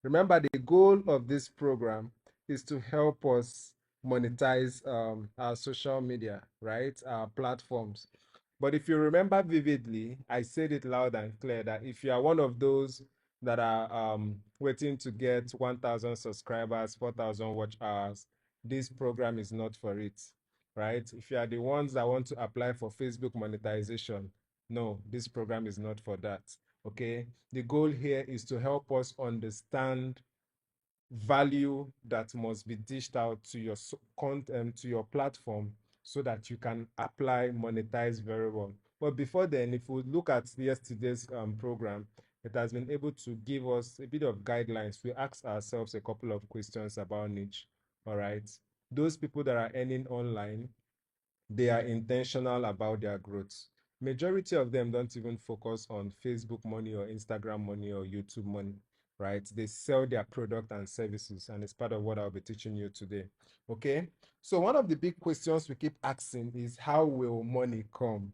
Remember, the goal of this program is to help us monetize our social media, right? Our platforms. But if you remember vividly, I said it loud and clear that if you are one of those that are waiting to get 1,000 subscribers, 4,000 watch hours, this program is not for it, right? If you are the ones that want to apply for Facebook monetization, no, this program is not for that, okay? The goal here is to help us understand value that must be dished out to your content, to your platform, so that you can apply, monetize very well. But before then, if we look at yesterday's program, it has been able to give us a bit of guidelines. We ask ourselves a couple of questions about niche. All right. Those people that are earning online, they are intentional about their growth. Majority of them don't even focus on Facebook money or Instagram money or YouTube money, right? They sell their product and services, and it's part of what I'll be teaching you today. Okay. So one of the big questions we keep asking is, how will money come?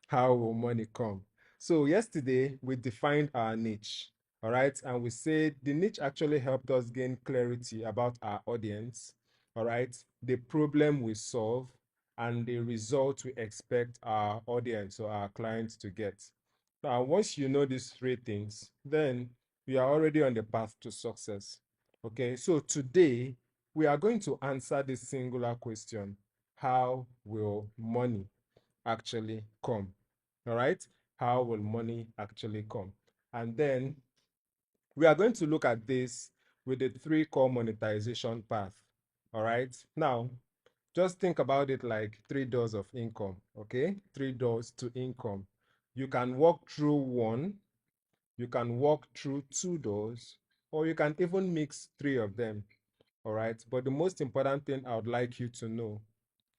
How will money come? So yesterday we defined our niche, all right? And we said the niche actually helped us gain clarity about our audience, all right? The problem we solve and the result we expect our audience or our clients to get. Now, once you know these three things, then you are already on the path to success. Okay, so today we are going to answer this singular question: how will money actually come? All right, how will money actually come? And then we are going to look at this with the three core monetization path. All right, now just think about it like three doors of income, okay? Three doors to income. You can walk through one, you can walk through two doors, or you can even mix three of them, all right? But the most important thing I would like you to know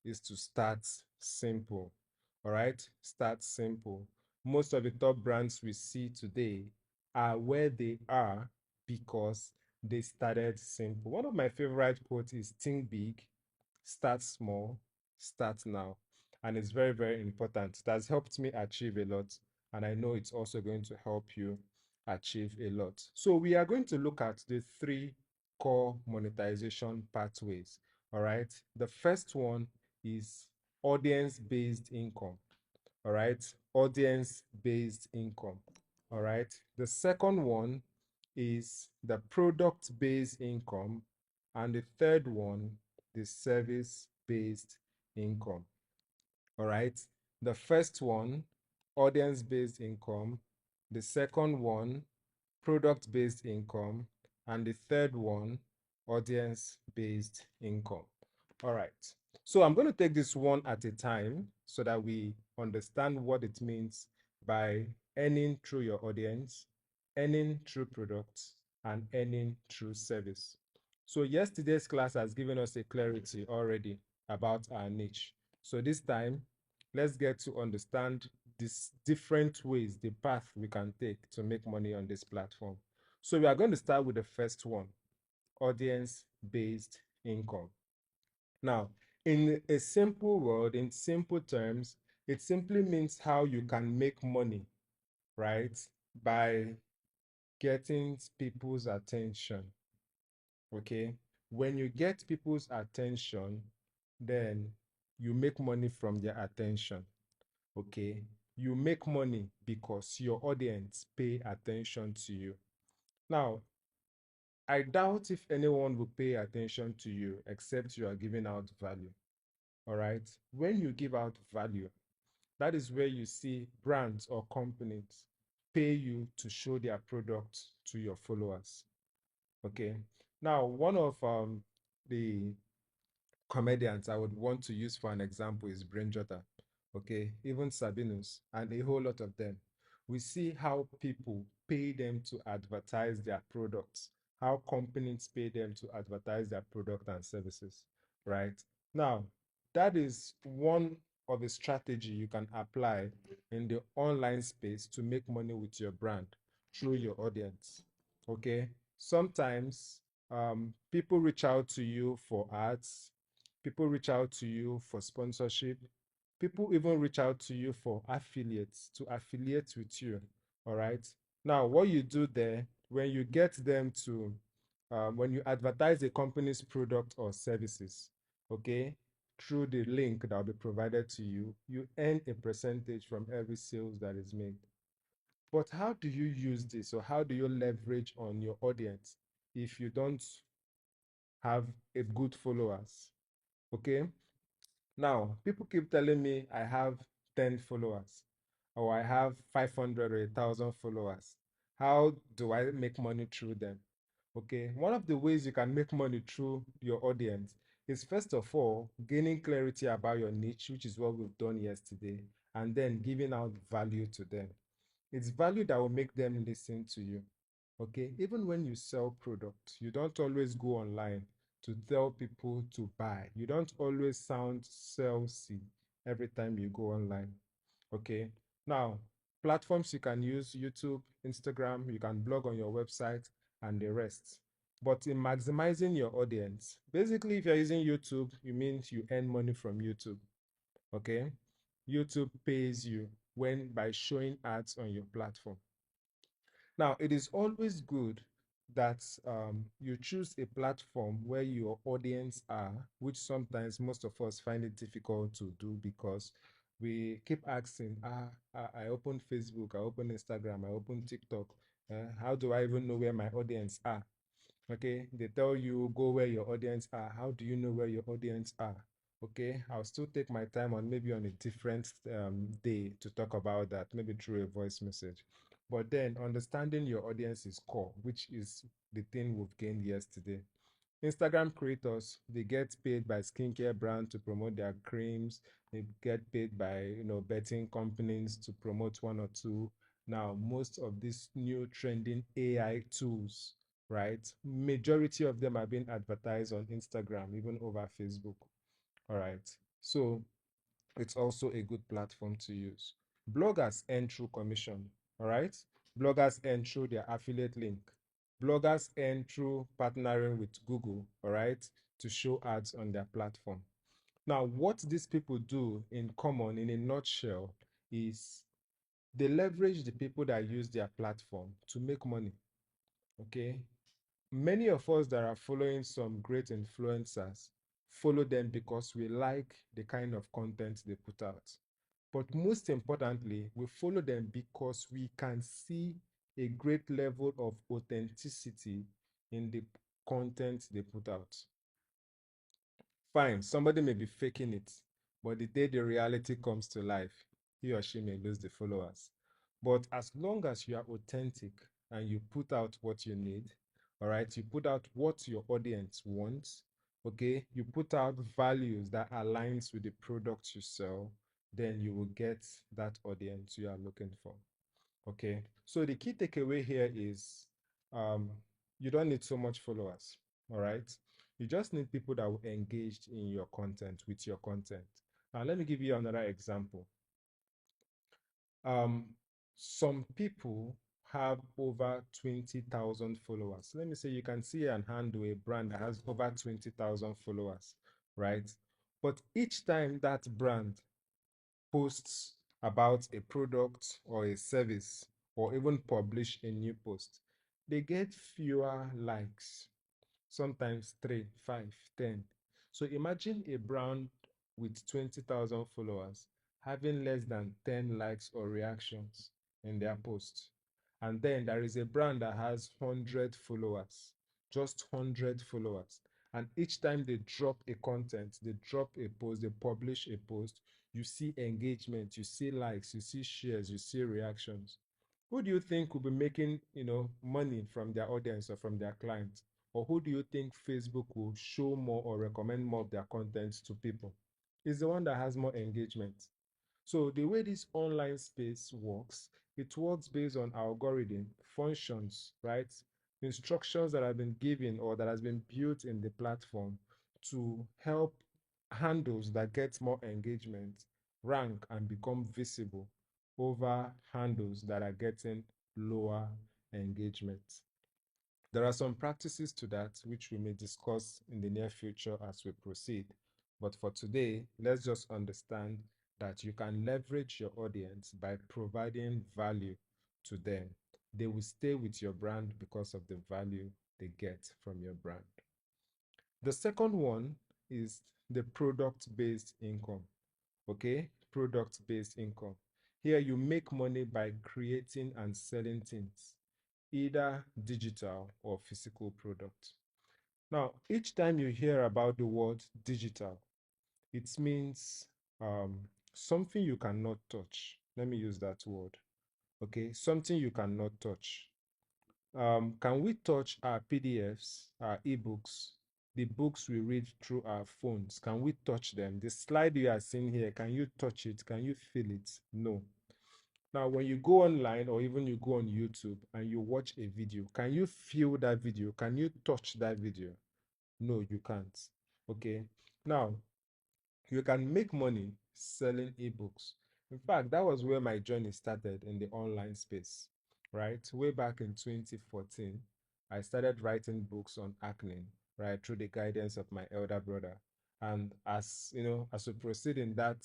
is to start simple, all right? Start simple. Most of the top brands we see today are where they are because they started simple. One of my favorite quotes is, think big, start small, start now. And it's very, very important. It has helped me achieve a lot. And I know it's also going to help you achieve a lot. So we are going to look at the three core monetization pathways. All right. The first one is audience-based income. All right. Audience-based income. All right. The second one is the product-based income. And the third one, the service-based income. All right. The first one, audience-based income. The second one, product-based income. And the third one, audience-based income. All right. So I'm going to take this one at a time so that we understand what it means by earning through your audience, earning through products, and earning through service. So yesterday's class has given us a clarity already about our niche. So this time, let's get to understand these different ways, the path we can take to make money on this platform. So we are going to start with the first one, audience-based income. Now, in a simple word, in simple terms, it simply means how you can make money, right? By getting people's attention, okay? When you get people's attention, then you make money from their attention, okay? You make money because your audience pay attention to you. Now, I doubt if anyone will pay attention to you except you are giving out value. All right. When you give out value, that is where you see brands or companies pay you to show their products to your followers. Okay. Now, one of the comedians I would want to use for an example is Brainjotter. Okay. Even Sabinus and a whole lot of them. We see how people pay them to advertise their products, how companies pay them to advertise their product and services, right? Now, that is one of the strategy you can apply in the online space to make money with your brand through your audience. Okay. Sometimes people reach out to you for ads, people reach out to you for sponsorship, people even reach out to you for affiliates, to affiliate with you. All right. Now, what you do there, when you get them to when you advertise a company's product or services, okay, through the link that will be provided to you, you earn a percentage from every sales that is made. But how do you use this, or how do you leverage on your audience if you don't have a good followers? Okay. Now, people keep telling me I have 10 followers or I have 500 or 1,000 followers. How do I make money through them? Okay, one of the ways you can make money through your audience is, first of all, gaining clarity about your niche, which is what we've done yesterday, and then giving out value to them. It's value that will make them listen to you. Okay, even when you sell products, you don't always go online to tell people to buy. You don't always sound salesy every time you go online. Okay, now platforms you can use: YouTube, Instagram, you can blog on your website, and the rest. But in maximizing your audience, basically, if you're using YouTube, it means you earn money from YouTube. Okay, YouTube pays you when by showing ads on your platform. Now, it is always good that you choose a platform where your audience are, which sometimes most of us find it difficult to do because we keep asking, I open Facebook, I open Instagram, I open TikTok. How do I even know where my audience are? Okay, they tell you go where your audience are. How do you know where your audience are? Okay, I'll still take my time on maybe on a different day to talk about that, maybe through a voice message. But then understanding your audience is core, which is the thing we've gained yesterday. Instagram creators, they get paid by skincare brands to promote their creams. They get paid by, betting companies to promote one or two. Now, most of these new trending AI tools, right? Majority of them are being advertised on Instagram, even over Facebook. All right. So it's also a good platform to use. Bloggers earn through commission. All right. Bloggers earn through their affiliate link. Bloggers earn through partnering with Google, all right, to show ads on their platform. Now, what these people do in common, in a nutshell, is they leverage the people that use their platform to make money. Okay. Many of us that are following some great influencers follow them because we like the kind of content they put out. But most importantly, we follow them because we can see a great level of authenticity in the content they put out. Fine, somebody may be faking it, but the day the reality comes to life, he or she may lose the followers. But as long as you are authentic and you put out what you need, all right, you put out what your audience wants, okay, you put out values that aligns with the products you sell, then you will get that audience you are looking for. Okay, so the key takeaway here is um, you don't need so much followers. All right, you just need people that will engage in your content, with your content. Now, let me give you another example. Um, some people have over 20,000 followers. Let me say you can see and handle a brand that has over 20,000 followers, right? But each time that brand posts about a product or a service, or even publish a new post, they get fewer likes, sometimes 3, 5, 10. So imagine a brand with 20,000 followers having less than 10 likes or reactions in their post. And then there is a brand that has 100 followers, just 100 followers. And each time they drop a content, they drop a post, they publish a post, you see engagement, you see likes, you see shares, you see reactions. Who do you think will be making, money from their audience or from their clients? Or who do you think Facebook will show more or recommend more of their content to people? It's the one that has more engagement. So the way this online space works, it works based on algorithm, functions, right? Instructions that have been given or that has been built in the platform to help handles that get more engagement rank and become visible over handles that are getting lower engagement. There are some practices to that which we may discuss in the near future as we proceed. But for today, let's just understand that you can leverage your audience by providing value to them. They will stay with your brand because of the value they get from your brand. The second one is the product-based income. Okay, product-based income. Here you make money by creating and selling things, either digital or physical product. Now, each time you hear about the word digital, it means something you cannot touch. Let me use that word. Okay, something you cannot touch. Can we touch our PDFs, our ebooks, the books we read through our phones? Can we touch them? The slide you are seeing here, can you touch it? Can you feel it? No. Now, when you go online or even you go on YouTube and you watch a video, can you feel that video? Can you touch that video? No, you can't. Okay. Now, you can make money selling ebooks. In fact, that was where my journey started in the online space, right? Way back in 2014, I started writing books on acne, right, through the guidance of my elder brother. And as you know, as we proceed in that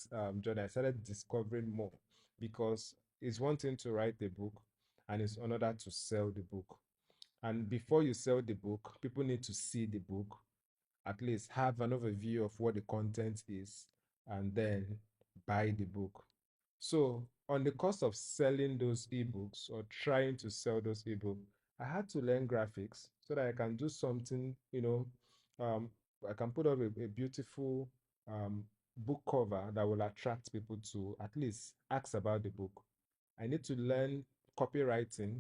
journey, I started discovering more because it's one thing to write the book and it's another to sell the book. And before you sell the book, people need to see the book, at least have an overview of what the content is, and then buy the book. So, on the cost of selling those ebooks or trying to sell those ebooks, I had to learn graphics so that I can do something, I can put up a beautiful book cover that will attract people to at least ask about the book. I need to learn copywriting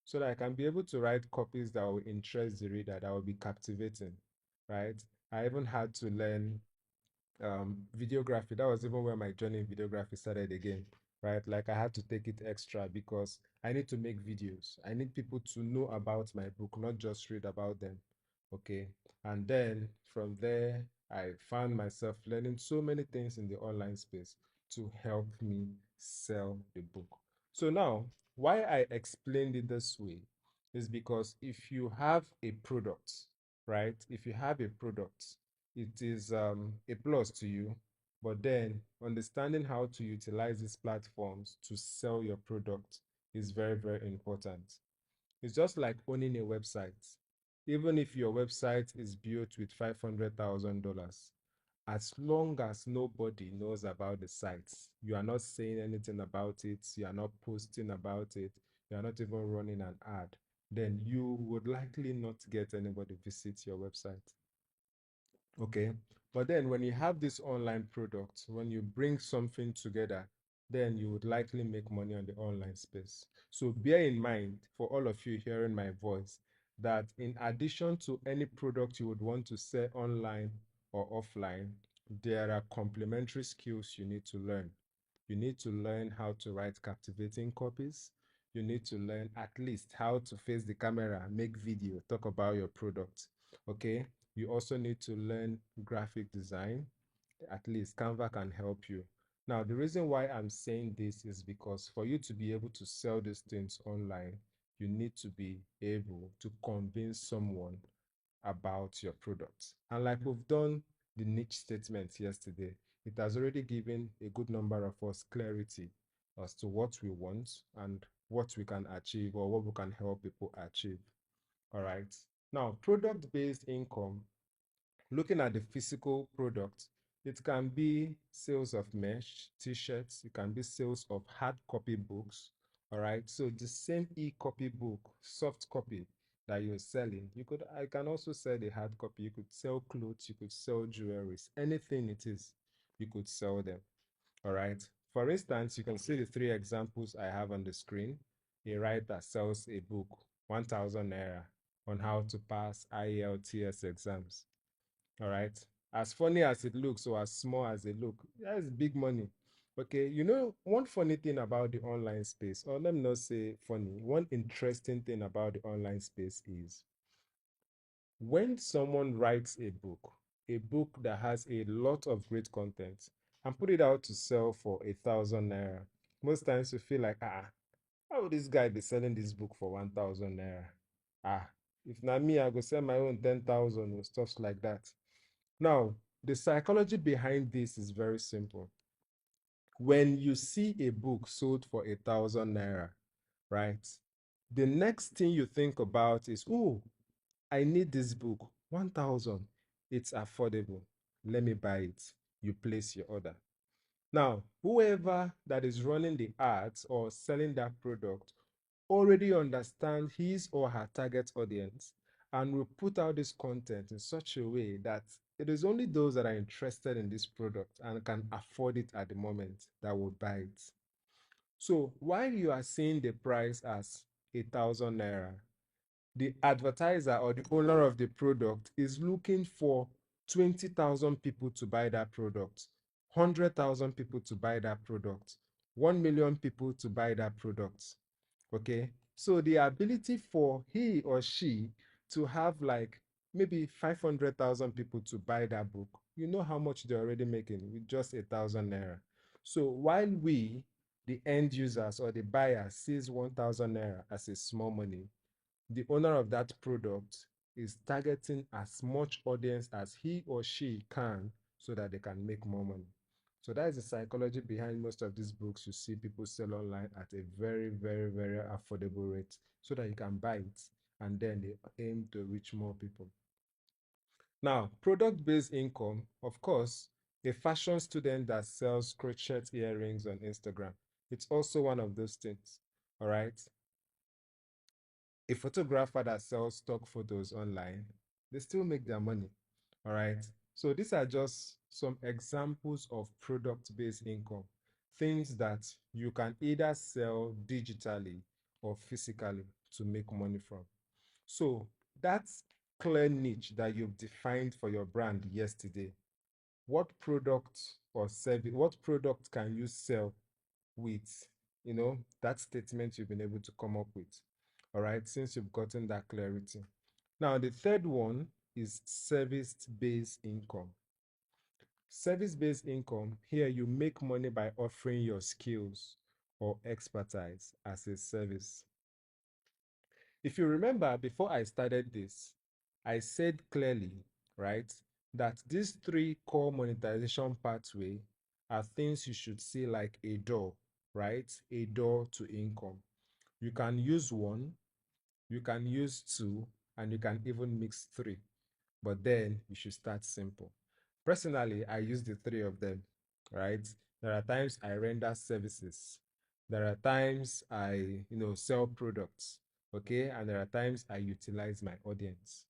so that I can be able to write copies that will interest the reader, that will be captivating, right? I even had to learn videography. That was even where my journey in videography started again, right? Like I had to take it extra because I need to make videos. I need people to know about my book, not just read about them. Okay. And then from there, I found myself learning so many things in the online space to help me sell the book. So now, why I explained it this way is because if you have a product, right? If you have a product, it is a plus to you. But then understanding how to utilize these platforms to sell your product is very, very important. It's just like owning a website. Even if your website is built with $500,000, as long as nobody knows about the site, you are not saying anything about it, you are not posting about it, you are not even running an ad, then you would likely not get anybody visit your website. Okay. But then when you have this online product, when you bring something together, then you would likely make money on the online space. So bear in mind, for all of you hearing my voice, that in addition to any product you would want to sell online or offline, there are complementary skills you need to learn. You need to learn how to write captivating copies. You need to learn at least how to face the camera, make video, talk about your product. Okay. You also need to learn graphic design. At least Canva can help you. Now, the reason why I'm saying this is because for you to be able to sell these things online, you need to be able to convince someone about your product. And like we've done the niche statement yesterday, it has already given a good number of us clarity as to what we want and what we can achieve or what we can help people achieve. All right. Now, product-based income, looking at the physical product, it can be sales of merch, t-shirts, it can be sales of hard copy books. All right. So the same e-copy book, soft copy that you're selling, I can also sell the hard copy. You could sell clothes, you could sell jewelries, anything it is, you could sell them. All right. For instance, you can see the three examples I have on the screen. A writer sells a book, 1,000 naira, on how to pass IELTS exams. All right. As funny as it looks or as small as it look, that's big money. Okay. You know, one funny thing about the online space, or let me not say funny, one interesting thing about the online space is when someone writes a book that has a lot of great content, and put it out to sell for 1,000 naira, most times you feel like, how would this guy be selling this book for 1,000 naira? Ah, if not me, I go sell my own 10,000 or stuff like that. Now, the psychology behind this is very simple. When you see a book sold for 1,000 naira, right? The next thing you think about is, oh, I need this book, 1,000. It's affordable. Let me buy it. You place your order. Now, whoever that is running the ads or selling that product already understand his or her target audience and will put out this content in such a way that it is only those that are interested in this product and can afford it at the moment that will buy it. So while you are seeing the price as 1,000 naira, the advertiser or the owner of the product is looking for 20,000 people to buy that product, 100,000 people to buy that product, 1 million people to buy that product. Okay, so the ability for he or she to have like maybe 500,000 people to buy that book, you know how much they're already making with just 1,000 naira. So while we, the end users or the buyer, sees 1,000 naira as a small money, the owner of that product is targeting as much audience as he or she can so that they can make more money. So that is the psychology behind most of these books you see people sell online at a very, very, very affordable rate so that you can buy it and then they aim to reach more people. Now, product-based income, of course, a fashion student that sells crochet earrings on Instagram, it's also one of those things, all right? A photographer that sells stock photos online, they still make their money. All right. So these are just some examples of product-based income, things that you can either sell digitally or physically to make money from. So that's clear niche that you've defined for your brand yesterday. What product or service, what product can you sell with, that statement you've been able to come up with? All right, since you've gotten that clarity. Now, the third one is service-based income. Service-based income, here you make money by offering your skills or expertise as a service. If you remember, before I started this, I said clearly, right, that these three core monetization pathway are things you should see like a door, right? A door to income. You can use one, you can use two, and you can even mix three. But then you should start simple. Personally, I use the three of them, right? There are times I render services. There are times I, sell products, okay? And there are times I utilize my audience,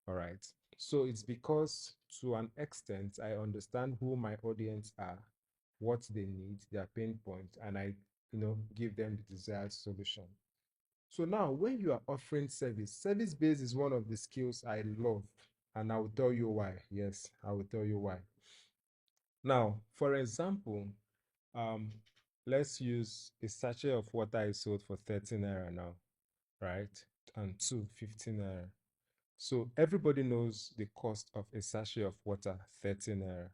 all right? So it's because to an extent, I understand who my audience are, what they need, their pain points, and I, give them the desired solution. So now when you are offering service, service-based is one of the skills I love, and I will tell you why. Yes, I will tell you why. Now, for example, um, let's use a sachet of water is sold for 13 naira now, right? And two, 15 naira. So everybody knows the cost of a sachet of water, 13 naira.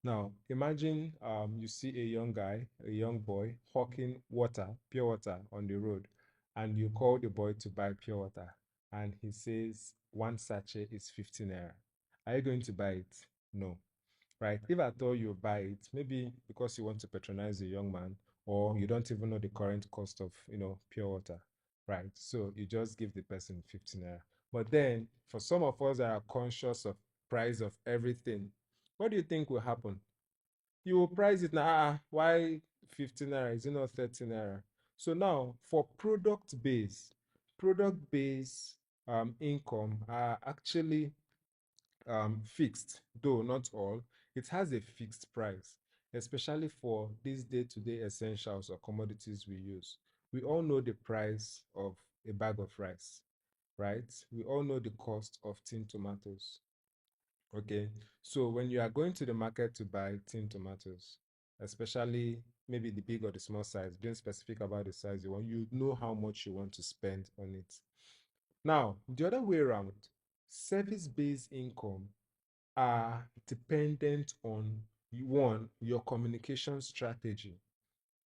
Now, imagine you see a young guy, a young boy, hawking water, pure water on the road, and you call the boy to buy pure water, and he says one sachet is 15 naira. Are you going to buy it? No. Right? If I told you buy it, maybe because you want to patronize a young man, or you don't even know the current cost of, pure water, right? So you just give the person 15 naira. But then, for some of us that are conscious of price of everything, what do you think will happen? You will price it now. Why 15 naira? Is it not 13 naira? So now, for product-based income are actually fixed, though not all. It has a fixed price, especially for these day-to-day essentials or commodities we use. We all know the price of a bag of rice, right? We all know the cost of tin tomatoes. Okay, so when you are going to the market to buy tin tomatoes, especially maybe the big or the small size, being specific about the size you want, you know how much you want to spend on it. Now, the other way around, service-based income are dependent on one, your communication strategy,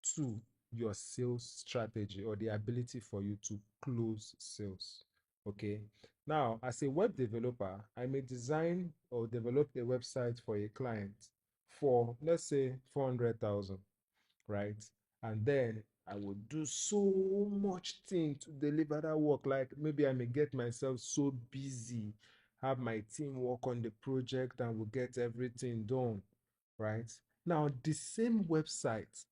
two, your sales strategy or the ability for you to close sales. Okay. Now, as a web developer, I may design or develop a website for a client for, let's say, 400,000, right? And then I will do so much thing to deliver that work. Like maybe I may get myself so busy, have my team work on the project, and we'll get everything done, right? Now, the same website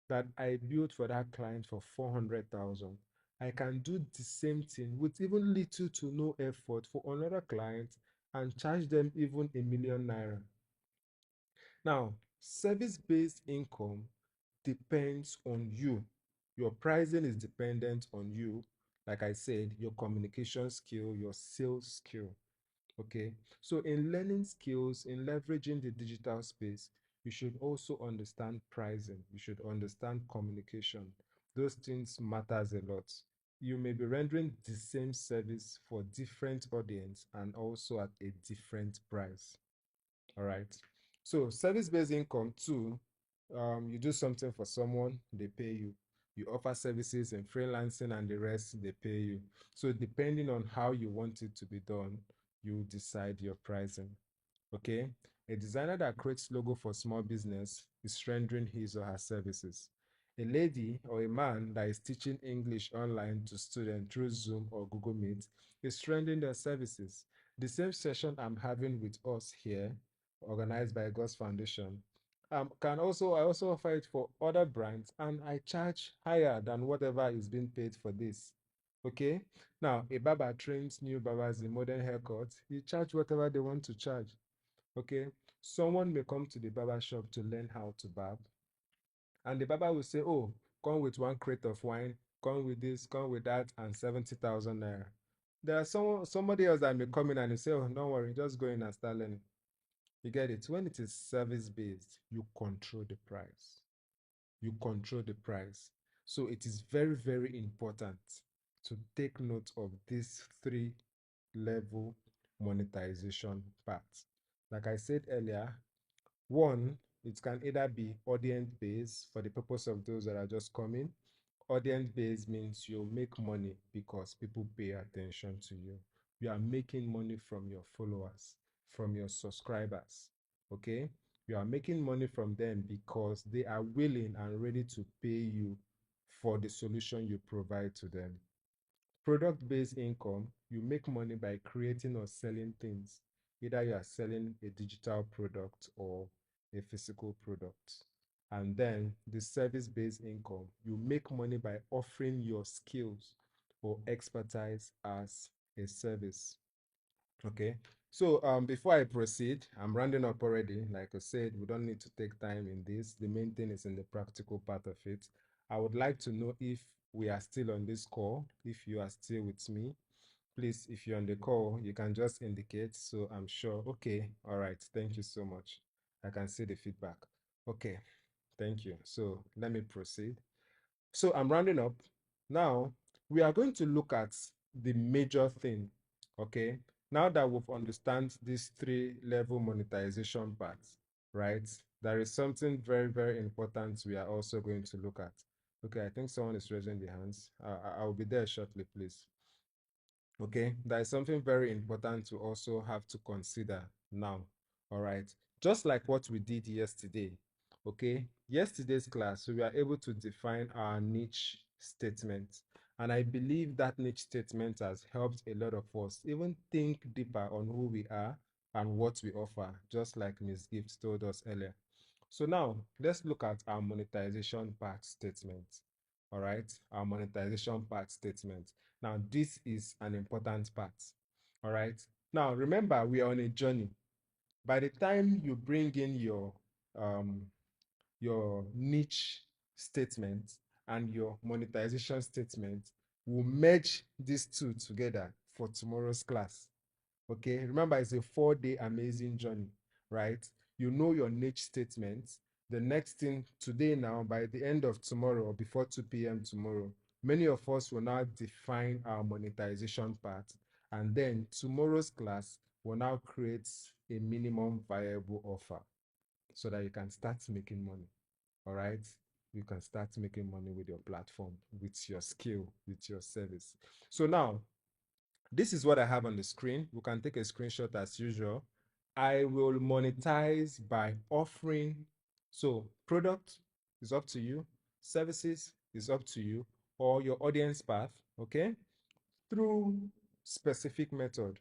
that I built for that client for 400,000, I can do the same thing with even little to no effort for another client and charge them even ₦1 million. Now, service-based income depends on you. Your pricing is dependent on you. Like I said, your communication skill, your sales skill. Okay. So in learning skills, in leveraging the digital space, you should also understand pricing. You should understand communication. Those things matters a lot. You may be rendering the same service for different audience and also at a different price. All right. So service-based income too, you do something for someone, they pay you. You offer services in freelancing and the rest, they pay you. So depending on how you want it to be done, you decide your pricing. Okay. A designer that creates logo for small business is rendering his or her services. A lady or a man that is teaching English online to students through Zoom or Google Meet is rendering their services. The same session I'm having with us here, organized by God's Foundation, I also offer it for other brands, and I charge higher than whatever is being paid for this. Okay. Now, a barber trains new barbers in modern haircuts. You charge whatever they want to charge. Okay. Someone may come to the barber shop to learn how to barb, and the barber will say, "Oh, come with 1 crate of wine, come with this, come with that, and 70,000 naira." There are somebody else that may come in and say, "Oh, don't worry, just go in and start learning." You get it? When it is service based, you control the price. You control the price. So it is very, very important to take note of these 3 level monetization paths. Like I said earlier, one, it can either be audience based for the purpose of those that are just coming. Audience based means you make money because people pay attention to you. You are making money from your followers, from your subscribers. Okay? You are making money from them because they are willing and ready to pay you for the solution you provide to them. Product-based income, you make money by creating or selling things. Either you are selling a digital product or a physical product. And then the service-based income, you make money by offering your skills or expertise as a service. Okay. So before I proceed, I'm rounding up already. Like I said, we don't need to take time in this. The main thing is in the practical part of it. I would like to know if we are still on this call, if you are still with me. Please, if you're on the call, you can just indicate so I'm sure. Okay, all right. Thank you so much. I can see the feedback. Okay, thank you. So let me proceed. So I'm rounding up. Now, we are going to look at the major thing, okay? Now that we've understand these 3 level monetization paths, right? There is something very, very important we are also going to look at. Okay, I think someone is raising their hands. I'll be there shortly, please. Okay, there is something very important to also have to consider now. All right, just like what we did yesterday. Okay, yesterday's class, we were able to define our niche statement. And I believe that niche statement has helped a lot of us even think deeper on who we are and what we offer, just like Ms. Gift told us earlier. So now let's look at our monetization path statement. All right, our monetization path statement. Now, this is an important part. All right. Now, remember, we are on a journey. By the time you bring in um, your niche statement and your monetization statement, we'll merge these two together for tomorrow's class. Okay, remember it's a 4-day amazing journey, right? You know your niche statement. The next thing today, now by the end of tomorrow or before 2 p.m. tomorrow, many of us will now define our monetization part, and then tomorrow's class will now create a minimum viable offer so that you can start making money. All right, you can start making money with your platform, with your skill, with your service. So now this is what I have on the screen. We can take a screenshot as usual. I will monetize by offering. So product is up to you. Services is up to you, or your audience path, okay, through specific method,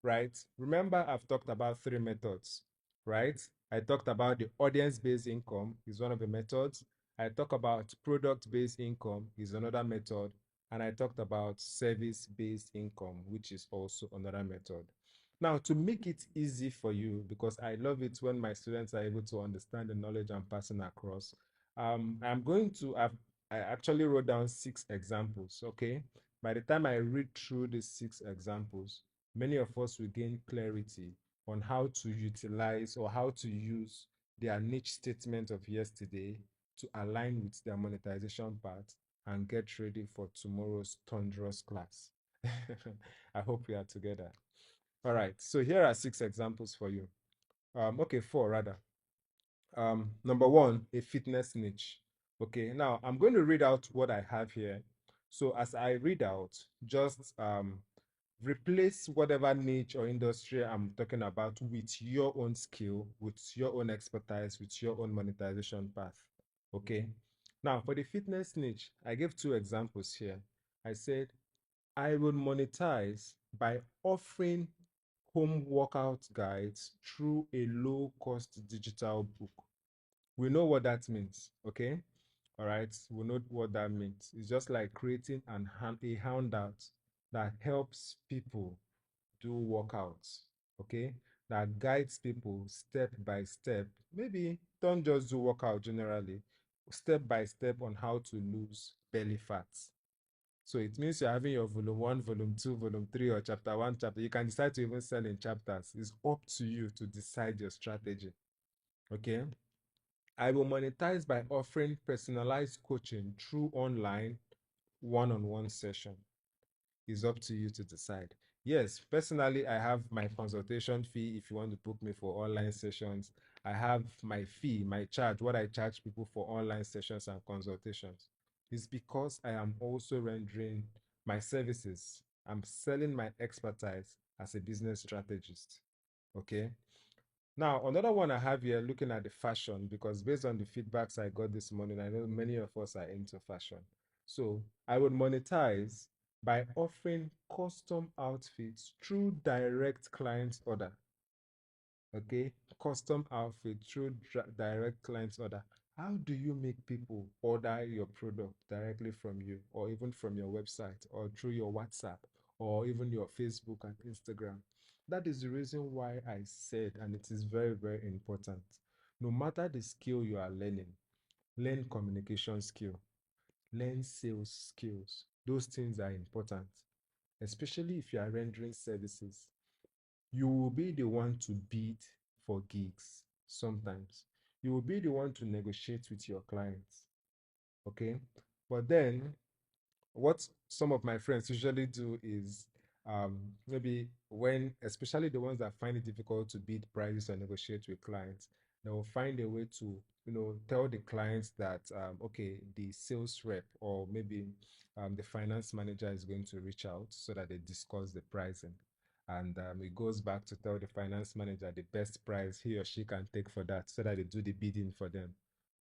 right? Remember, I've talked about three methods, right? I talked about the audience-based income is one of the methods. I talked about product-based income is another method. And I talked about service-based income, which is also another method. Now, to make it easy for you, because I love it when my students are able to understand the knowledge I'm passing across, I'm going to, I actually wrote down 6 examples, okay? By the time I read through these 6 examples, many of us will gain clarity on how to utilize or how to use their niche statement of yesterday to align with their monetization path and get ready for tomorrow's thunderous class. I hope we are together. All right, so here are 6 examples for you. Okay, 4 rather. Number 1, a fitness niche. Okay, now I'm going to read out what I have here. So as I read out, just replace whatever niche or industry I'm talking about with your own skill, with your own expertise, with your own monetization path. Okay. Now, for the fitness niche, I gave 2 examples here. I said, I will monetize by offering home workout guides through a low cost digital book. We know what that means. Okay. All right. We know what that means. It's just like creating a handout that helps people do workouts, okay, that guides people step by step. Maybe don't just do workout generally, step by step on how to lose belly fat. So it means you're having your volume 1, volume 2, volume 3, or chapter 1, chapter. You can decide to even sell in chapters. It's up to you to decide your strategy. Okay. I will monetize by offering personalized coaching through online one-on-one session. Is up to you to decide. Yes, personally, I have my consultation fee if you want to book me for online sessions. I have my fee, my charge, what I charge people for online sessions and consultations. It's because I am also rendering my services. I'm selling my expertise as a business strategist. Okay. Now, another one I have here looking at the fashion, because based on the feedbacks I got this morning, I know many of us are into fashion. So I would monetize by offering custom outfits through direct client order. Okay, custom outfit through direct client order. How do you make people order your product directly from you, or even from your website, or through your WhatsApp, or even your Facebook and Instagram? That is the reason why I said, and it is very, very important. No matter the skill you are learning, learn communication skill, learn sales skills. Those things are important, especially if you are rendering services. You will be the one to bid for gigs sometimes. You will be the one to negotiate with your clients. Okay. But then what some of my friends usually do is maybe when, especially the ones that find it difficult to bid prices or negotiate with clients, they will find a way to, tell the clients that, okay, the sales rep or maybe the finance manager is going to reach out so that they discuss the pricing. And it goes back to tell the finance manager the best price he or she can take for that so that they do the bidding for them.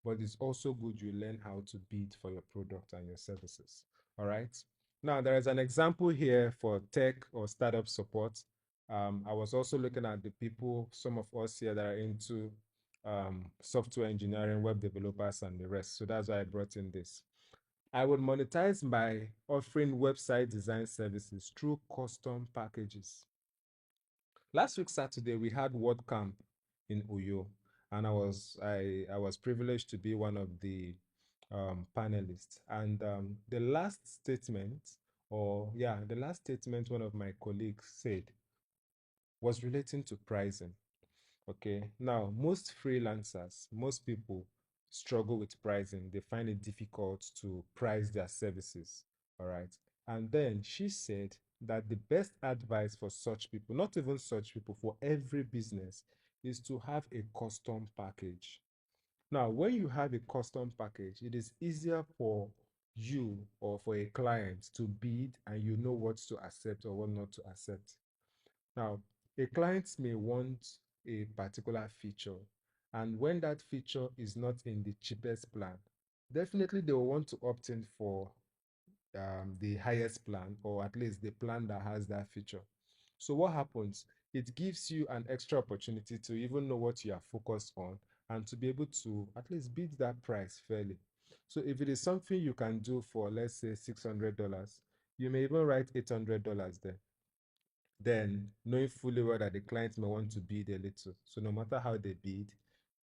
But it's also good you learn how to bid for your product and your services. All right. Now, there is an example here for tech or startup support. I was also looking at the people, some of us here that are into software engineering, web developers, and the rest. So that's why I brought in this. I would monetize by offering website design services through custom packages. Last week Saturday we had WordCamp in Uyo, and I was privileged to be one of the panelists. And the last statement one of my colleagues said was relating to pricing. Okay, now most freelancers, most people struggle with pricing. They find it difficult to price their services. All right, and then she said that the best advice for such people, not even such people, for every business, is to have a custom package. Now, when you have a custom package, it is easier for you or for a client to bid, and you know what to accept or what not to accept. Now, a client may want a particular feature, and when that feature is not in the cheapest plan, definitely they will want to opt in for the highest plan, or at least the plan that has that feature. So what happens? It gives you an extra opportunity to even know what you are focused on and to be able to at least beat that price fairly. So if it is something you can do for, let's say, $600, you may even write $800 there. Then knowing fully well that the client may want to bid a little. So no matter how they bid,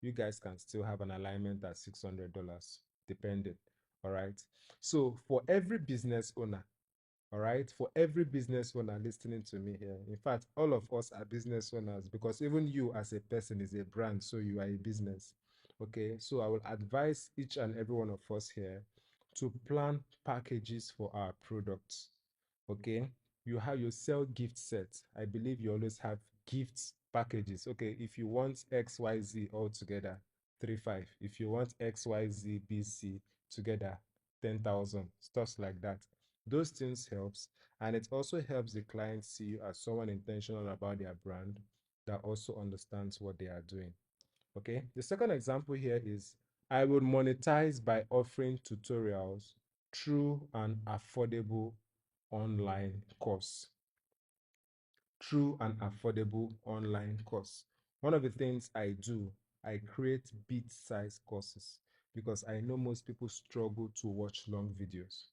you guys can still have an alignment at $600, depending. All right. So for every business owner, all right, for every business owner listening to me here, in fact, all of us are business owners because even you as a person is a brand, so you are a business. Okay, so I will advise each and every one of us here to plan packages for our products. Okay, you sell gift sets. I believe you always have gifts packages. Okay, if you want XYZ all together, 3.5. If you want XYZ BC together, 10,000, stuff like that. Those things helps, and it also helps the client see you as someone intentional about their brand that also understands what they are doing. Okay, the second example here is I would monetize by offering tutorials through an affordable online course. Through an affordable online course. One of the things I do, I create bit-sized courses because I know most people struggle to watch long videos.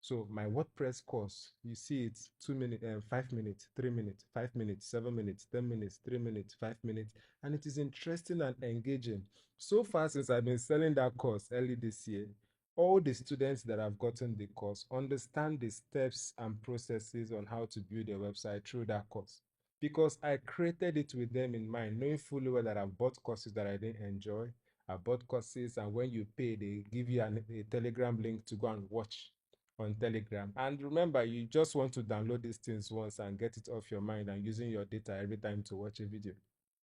So my WordPress course, you see it's 2 minutes, 5 minutes, 3 minutes, 5 minutes, 7 minutes, 10 minutes, 3 minutes, 5 minutes, and it is interesting and engaging. So far since I've been selling that course early this year, all the students that have gotten the course understand the steps and processes on how to build a website through that course. Because I created it with them in mind, knowing fully well that I've bought courses that I didn't enjoy. I bought courses, and when you pay, they give you a Telegram link to go and watch on Telegram. And remember, you just want to download these things once and get it off your mind and using your data every time to watch a video.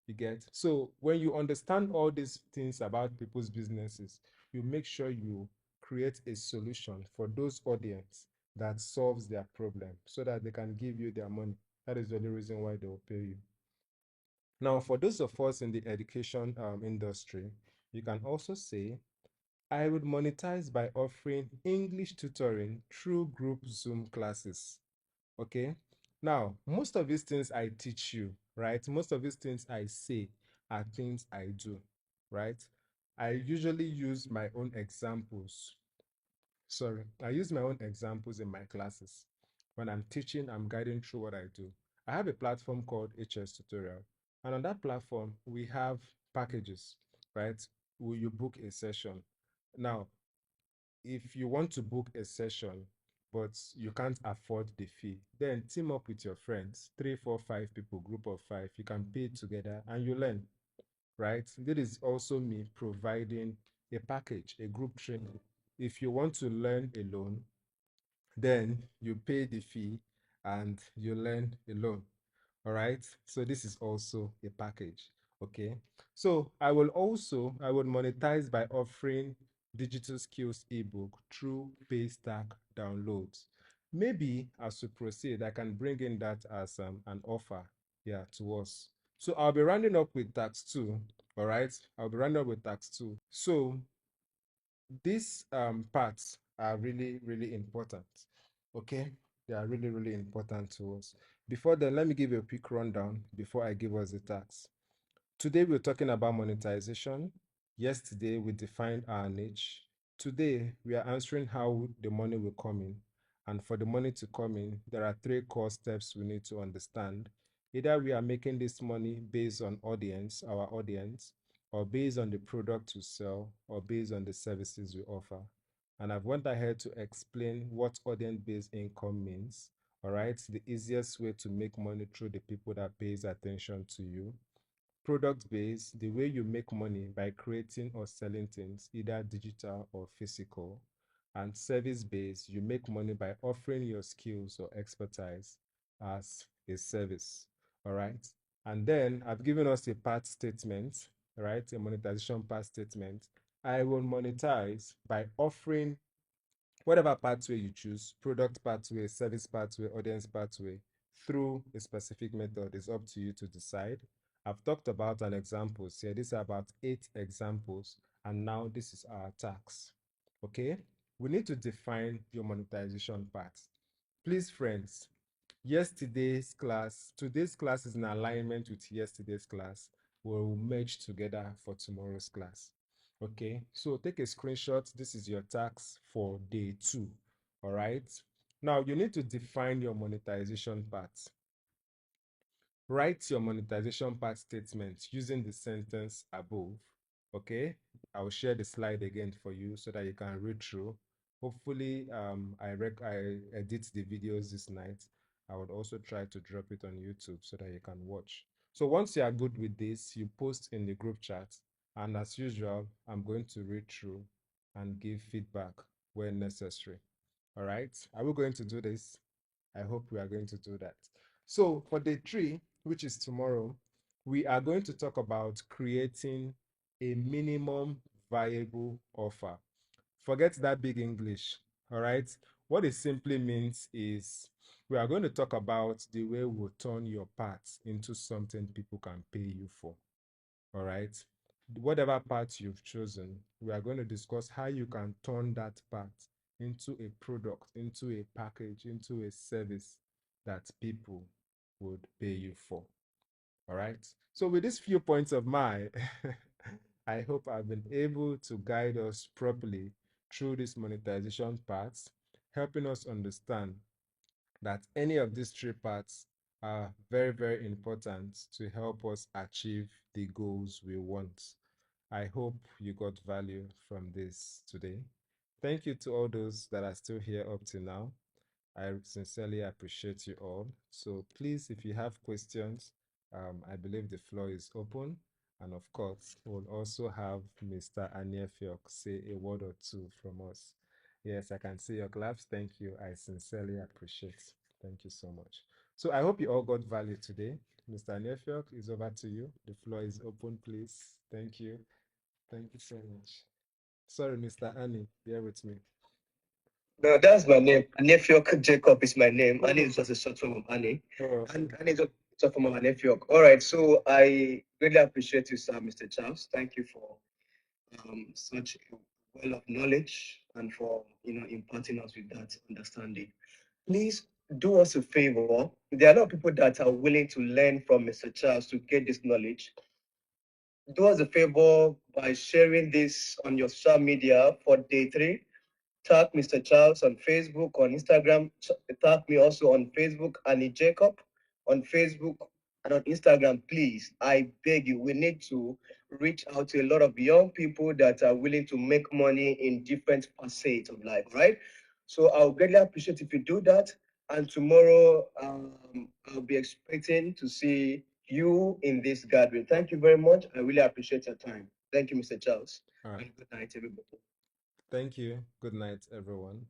You get? So when you understand all these things about people's businesses, you make sure you create a solution for those audience that solves their problem so that they can give you their money. That is the only reason why they will pay you. Now, for those of us in the education industry, you can also say, I would monetize by offering English tutoring through group Zoom classes. Okay. Now, most of these things I teach you, right? Most of these things I say are things I do, right? I usually use my own examples. Sorry, I use my own examples in my classes. When I'm teaching, I'm guiding through what I do. I have a platform called HS Tutorial. And on that platform, we have packages, right? Will you book a session? Now, if you want to book a session, but you can't afford the fee, then team up with your friends, 3, 4, 5 people, group of 5. You can pay together and you learn, right? This is also me providing a package, a group training. If you want to learn alone, then you pay the fee and you learn alone. All right. So this is also a package. Okay. So I would monetize by offering digital skills ebook through Paystack downloads. Maybe as we proceed, I can bring in that as an offer, yeah, to us. So I'll be rounding up with tax two. All right. I'll be rounding up with tax two. So these parts are really, really important. Okay, they are really, really important to us. Before then, let me give you a quick rundown before I give us the tax. Today, we're talking about monetization. Yesterday, we defined our niche. Today, we are answering how the money will come in. And for the money to come in, there are 3 core steps we need to understand. Either we are making this money based on our audience, or based on the product we sell, or based on the services we offer. And I've went ahead to explain what audience-based income means. All right, the easiest way to make money through the people that pays attention to you. Product based, the way you make money by creating or selling things, either digital or physical. And service based, you make money by offering your skills or expertise as a service. All right. And then I've given us a path statement, right? A monetization path statement. I will monetize by offering whatever pathway you choose, product pathway, service pathway, audience pathway, through a specific method. Is up to you to decide. I've talked about an examples here. These are about 8 examples, and now this is our tax. Okay, we need to define your monetization path. Please, friends, today's class is in alignment with yesterday's class. We'll merge together for tomorrow's class. Okay, so take a screenshot. This is your task for day 2. All right, now you need to define your monetization path. Write your monetization path statement using the sentence above. Okay, I'll share the slide again for you so that you can read through. Hopefully, I edit the videos this night. I would also try to drop it on YouTube so that you can watch. So once you are good with this, you post in the group chat. And as usual, I'm going to read through and give feedback when necessary. All right, are we going to do this? I hope we are going to do that. So for day 3, which is tomorrow, we are going to talk about creating a minimum viable offer. Forget that big English, all right? What it simply means is we are going to talk about the way we'll turn your parts into something people can pay you for, all right? Whatever part you've chosen, we are going to discuss how you can turn that part into a product, into a package, into a service that people would pay you for. All right. So, with these few points of mine, I hope I've been able to guide us properly through this monetization parts, helping us understand that any of these 3 parts are very, very important to help us achieve the goals we want. I hope you got value from this today. Thank you to all those that are still here up to now. I sincerely appreciate you all. So please, if you have questions, I believe the floor is open. And of course, we'll also have Mr. Aniefiok say a word or two from us. Yes, I can see your claps. Thank you. I sincerely appreciate. Thank you so much. So I hope you all got value today. Mr. Aniefiok, is over to you. The floor is open, please. Thank you. Thank you so much. Sorry, Mr. Annie, bear with me. No, that's my name. Nephew Jacob is my name. Annie is just a short form of Annie. Oh, And Annie is a short form of nephew. All right. So I really appreciate you, sir, Mr. Charles. Thank you for such a well of knowledge and for imparting us with that understanding. Please do us a favor. There are a lot of people that are willing to learn from Mr. Charles to get this knowledge. Do us a favor by sharing this on your social media for day 3. Tag Mr. Charles on Facebook, on Instagram. Tag me also on Facebook, Annie Jacob on Facebook and on Instagram. Please, I beg you, we need to reach out to a lot of young people that are willing to make money in different facets of life, right? So I'll greatly appreciate if you do that. And tomorrow, I'll be expecting to see you in this gathering. Thank you very much. I really appreciate your time. Thank you, Mr. Charles. all right. And good night, everybody. Thank you. Good night, everyone.